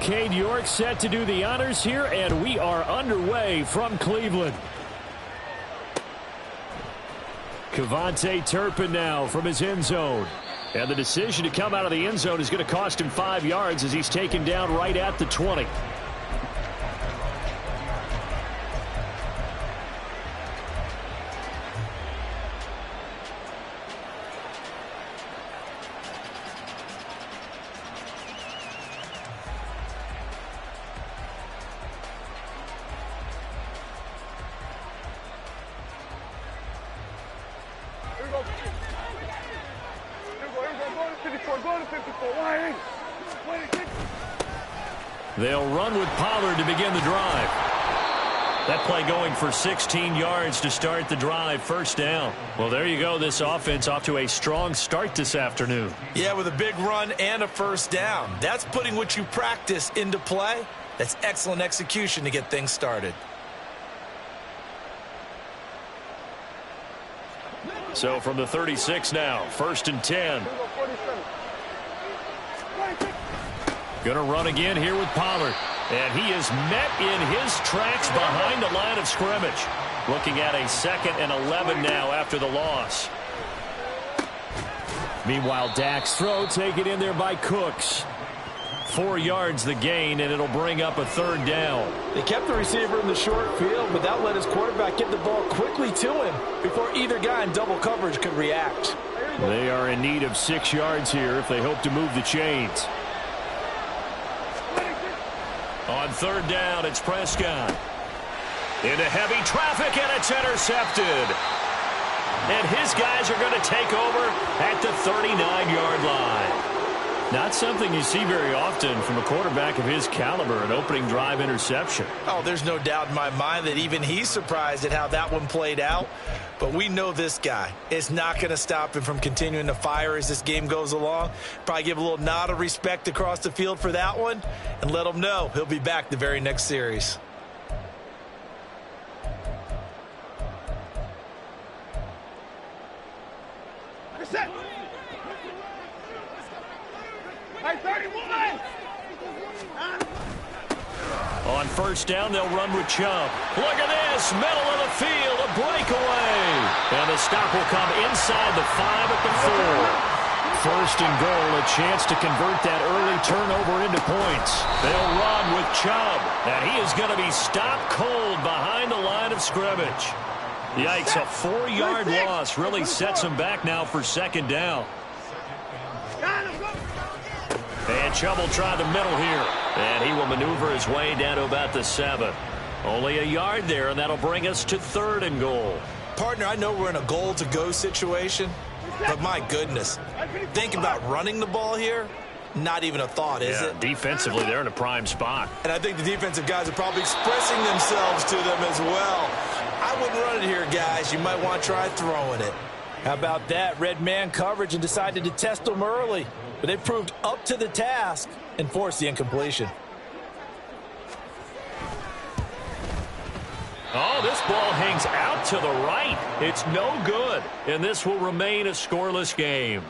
Cade York set to do the honors here, and we are underway from Cleveland. Kevontae Turpin now from his end zone. And the decision to come out of the end zone is going to cost him 5 yards as he's taken down right at the 20. They'll run with Pollard to begin the drive. That play going for 16 yards to start the drive, first down. Well, there you go. This offense off to a strong start this afternoon. Yeah, with a big run and a first down. That's putting what you practice into play. That's excellent execution to get things started. So from the 36 now, 1st and 10. Going to run again here with Pollard. And he is met in his tracks behind the line of scrimmage. Looking at a 2nd and 11 now after the loss. Meanwhile, Dak's throw taken in there by Cooks. 4 yards the gain, and it'll bring up a 3rd down. They kept the receiver in the short field, but that let his quarterback get the ball quickly to him before either guy in double coverage could react. They are in need of 6 yards here if they hope to move the chains. On 3rd down, it's Prescott. Into heavy traffic, and it's intercepted. And his guys are going to take over at the 39-yard line. Not something you see very often from a quarterback of his caliber, an opening drive interception. Oh, there's no doubt in my mind that even he's surprised at how that one played out. But we know this guy is not going to stop him from continuing to fire as this game goes along. Probably give a little nod of respect across the field for that one and let him know he'll be back the very next series. On 1st down, they'll run with Chubb. Look at this, middle of the field, a breakaway. And the stop will come inside the 5 at the 4. 1st and goal, a chance to convert that early turnover into points. They'll run with Chubb, and he is going to be stopped cold behind the line of scrimmage. Yikes, a 4-yard loss really sets him back now for 2nd down. And Chubb will try the middle here. And he will maneuver his way down to about the 7. Only a yard there, and that'll bring us to 3rd and goal. Partner, I know we're in a goal-to-go situation, but my goodness, think about running the ball here. Not even a thought, is it? Defensively, they're in a prime spot. And I think the defensive guys are probably expressing themselves to them as well. I wouldn't run it here, guys. You might want to try throwing it. How about that? Red man coverage and decided to test them early. But they proved up to the task and forced the incompletion. Oh, this ball hangs out to the right. It's no good. And this will remain a scoreless game.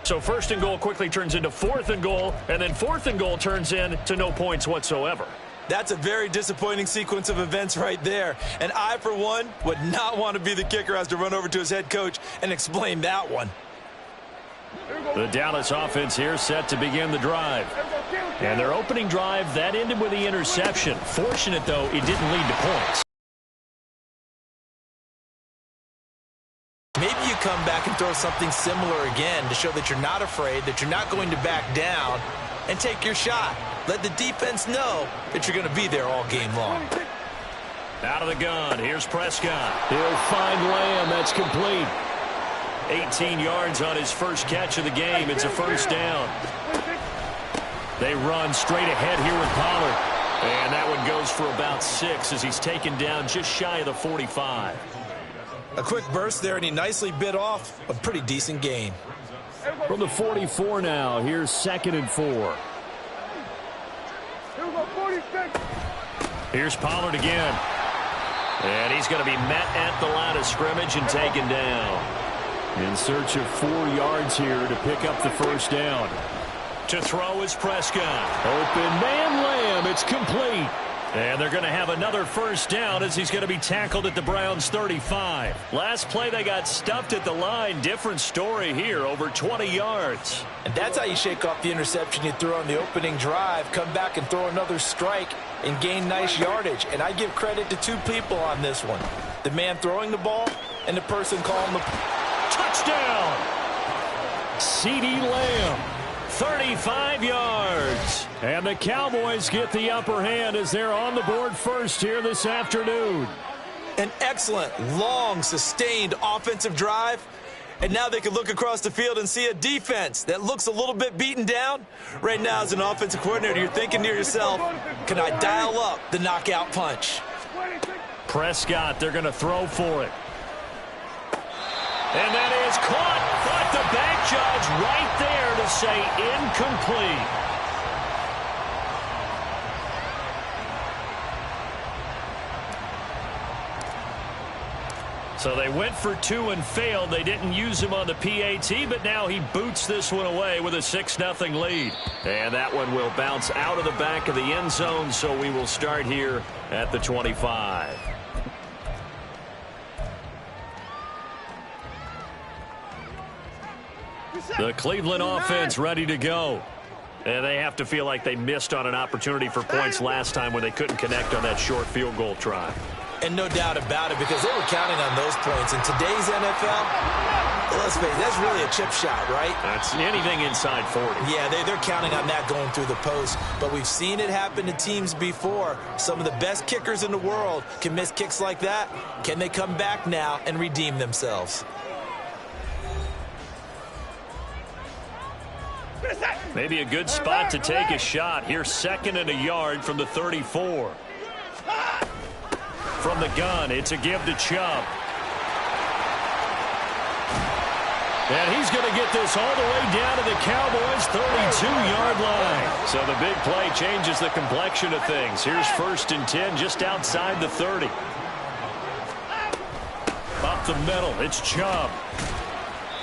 So 1st and goal quickly turns into 4th and goal. And then 4th and goal turns into no points whatsoever. That's a very disappointing sequence of events right there. And I, for one, would not want to be the kicker who has to run over to his head coach and explain that one. The Dallas offense here set to begin the drive. And their opening drive, that ended with the interception. Fortunate, though, it didn't lead to points. Maybe you come back and throw something similar again to show that you're not afraid, that you're not going to back down, and take your shot. Let the defense know that you're going to be there all game long. Out of the gun, here's Prescott. He'll find Lamb, that's complete. 18 yards on his first catch of the game. It's a 1st down. They run straight ahead here with Pollard. And that one goes for about 6 as he's taken down just shy of the 45. A quick burst there, and he nicely bit off a pretty decent gain. From the 44 now, here's 2nd and 4. Here's Pollard again. And he's going to be met at the line of scrimmage and taken down. In search of 4 yards here to pick up the 1st down. To throw is Prescott. Open man, Lamb. It's complete. And they're going to have another first down as he's going to be tackled at the Browns' 35. Last play, they got stuffed at the line. Different story here, over 20 yards. And that's how you shake off the interception you threw on the opening drive. Come back and throw another strike and gain nice yardage. And I give credit to two people on this one. The man throwing the ball and the person calling the touchdown. CeeDee Lamb. 35 yards. And the Cowboys get the upper hand as they're on the board first here this afternoon. An excellent, long, sustained offensive drive. And now they can look across the field and see a defense that looks a little bit beaten down. Right now, as an offensive coordinator, you're thinking to yourself, can I dial up the knockout punch? Prescott, they're going to throw for it. And that is caught. But the back judge right there to say incomplete. So they went for two and failed. They didn't use him on the PAT, but now he boots this one away with a 6-0 lead. And that one will bounce out of the back of the end zone, so we will start here at the 25. The Cleveland offense ready to go. And they have to feel like they missed on an opportunity for points last time when they couldn't connect on that short field goal try. And no doubt about it, because they were counting on those points. In today's NFL, let's face it, that's really a chip shot, right? That's anything inside 40. Yeah, they're counting on that going through the post. But we've seen it happen to teams before. Some of the best kickers in the world can miss kicks like that. Can they come back now and redeem themselves? Maybe a good spot to take a shot. Here's 2nd and a yard from the 34. From the gun, it's a give to Chubb. And he's going to get this all the way down to the Cowboys' 32-yard line. So the big play changes the complexion of things. Here's 1st and 10 just outside the 30. Up the middle, it's Chubb.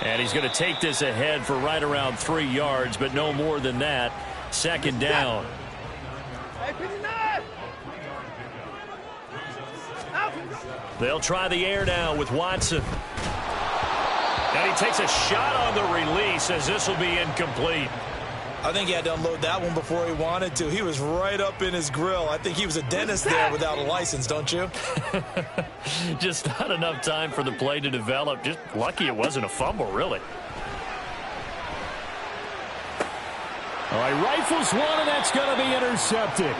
And he's going to take this ahead for right around 3 yards, but no more than that. 2nd down. They'll try the air now with Watson. And he takes a shot on the release as this will be incomplete. I think he had to unload that one before he wanted to. He was right up in his grill. I think he was a dentist there without a license, don't you? Just not enough time for the play to develop. Just lucky it wasn't a fumble, really. All right, rifles one, and that's going to be intercepted.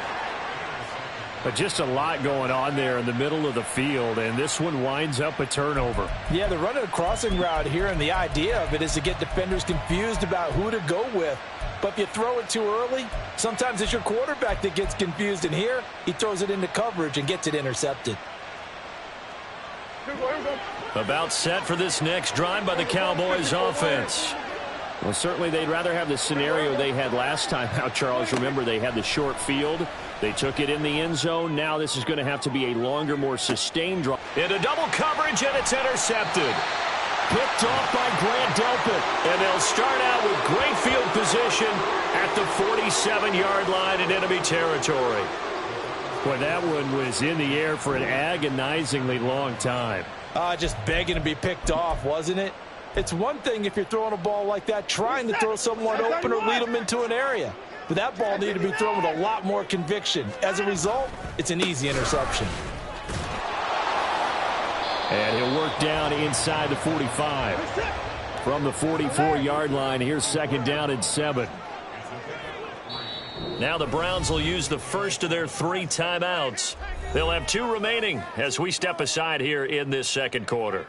But just a lot going on there in the middle of the field, and this one winds up a turnover. Yeah, they're running a crossing route here, and the idea of it is to get defenders confused about who to go with. But if you throw it too early, sometimes it's your quarterback that gets confused. And here, he throws it into coverage and gets it intercepted. About set for this next drive by the Cowboys offense. Well, certainly they'd rather have the scenario they had last time out, Charles. Remember, they had the short field. They took it in the end zone. Now this is going to have to be a longer, more sustained drive. Into double coverage, and it's intercepted. Picked off by Grant Delpit. And they'll start out with great field position at the 47-yard line in enemy territory. Boy, that one was in the air for an agonizingly long time. Just begging to be picked off, wasn't it? It's one thing if you're throwing a ball like that, trying to throw someone open or lead them into an area. But that ball needed to be thrown with a lot more conviction. As a result, it's an easy interception. And he'll work down inside the 45. From the 44-yard line, here's 2nd down and 7. Now the Browns will use the first of their 3 timeouts. They'll have 2 remaining as we step aside here in this second quarter.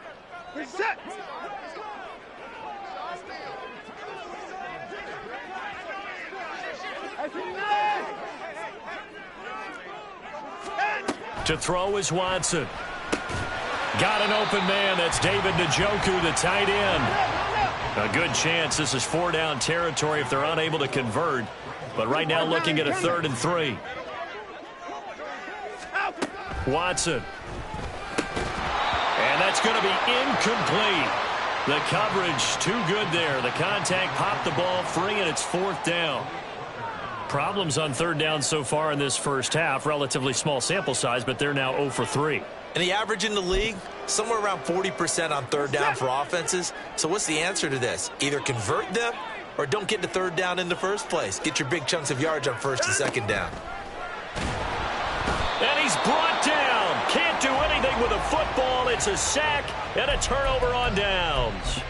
To throw is Watson. Got an open man. That's David Njoku, the tight end. A good chance this is 4-down territory if they're unable to convert. But right now looking at a 3rd and 3. Watson. And that's going to be incomplete. The coverage too good there. The contact popped the ball free, and it's 4th down. Problems on 3rd down so far in this first half. Relatively small sample size, but they're now 0 for 3. And the average in the league, somewhere around 40% on 3rd down for offenses. So what's the answer to this? Either convert them or don't get to 3rd down in the first place. Get your big chunks of yards on 1st and 2nd down. And he's brought down. Can't do anything with a football. It's a sack and a turnover on downs.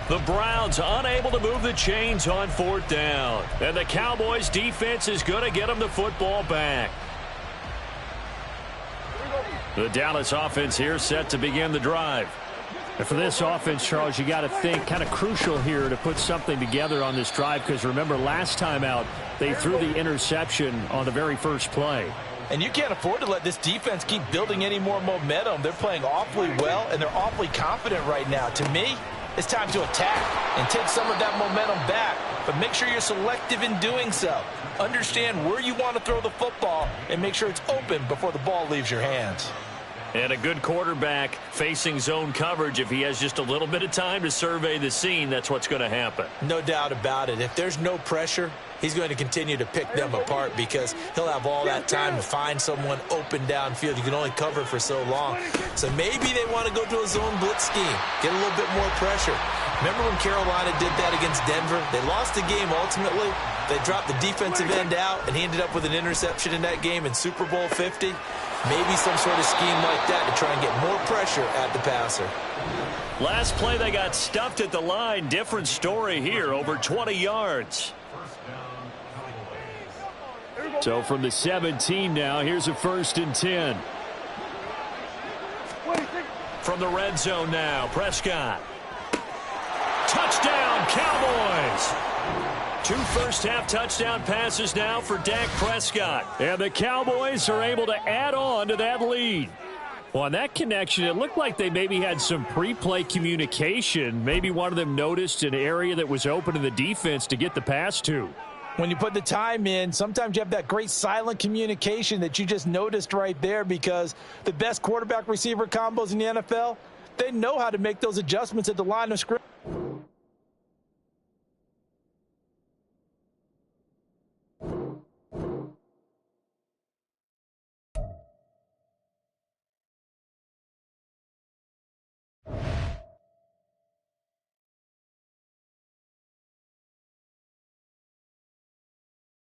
The Browns unable to move the chains on 4th down. And the Cowboys defense is going to get them the football back. The Dallas offense here set to begin the drive. And for this offense, Charles, you got to think kind of crucial here to put something together on this drive, because remember last time out they threw the interception on the very first play. And you can't afford to let this defense keep building any more momentum. They're playing awfully well, and they're awfully confident right now. To me, it's time to attack and take some of that momentum back, but make sure you're selective in doing so. Understand where you want to throw the football and make sure it's open before the ball leaves your hands. And a good quarterback facing zone coverage. If he has just a little bit of time to survey the scene, that's what's going to happen. No doubt about it. If there's no pressure, he's going to continue to pick them apart because he'll have all that time to find someone open downfield. You can only cover for so long. So maybe they want to go to a zone blitz scheme, get a little bit more pressure. Remember when Carolina did that against Denver? They lost the game ultimately. They dropped the defensive end out, and he ended up with an interception in that game in Super Bowl 50. Maybe some sort of scheme like that to try and get more pressure at the passer. Last play, they got stuffed at the line. Different story here, over 20 yards. So from the 17 now, here's a 1st and 10. From the red zone now, Prescott. Touchdown, Cowboys! 2 first-half touchdown passes now for Dak Prescott. And the Cowboys are able to add on to that lead. Well, on that connection, it looked like they maybe had some pre-play communication. Maybe one of them noticed an area that was open in the defense to get the pass to. When you put the time in, sometimes you have that great silent communication that you just noticed right there, because the best quarterback-receiver combos in the NFL, they know how to make those adjustments at the line of scrimmage.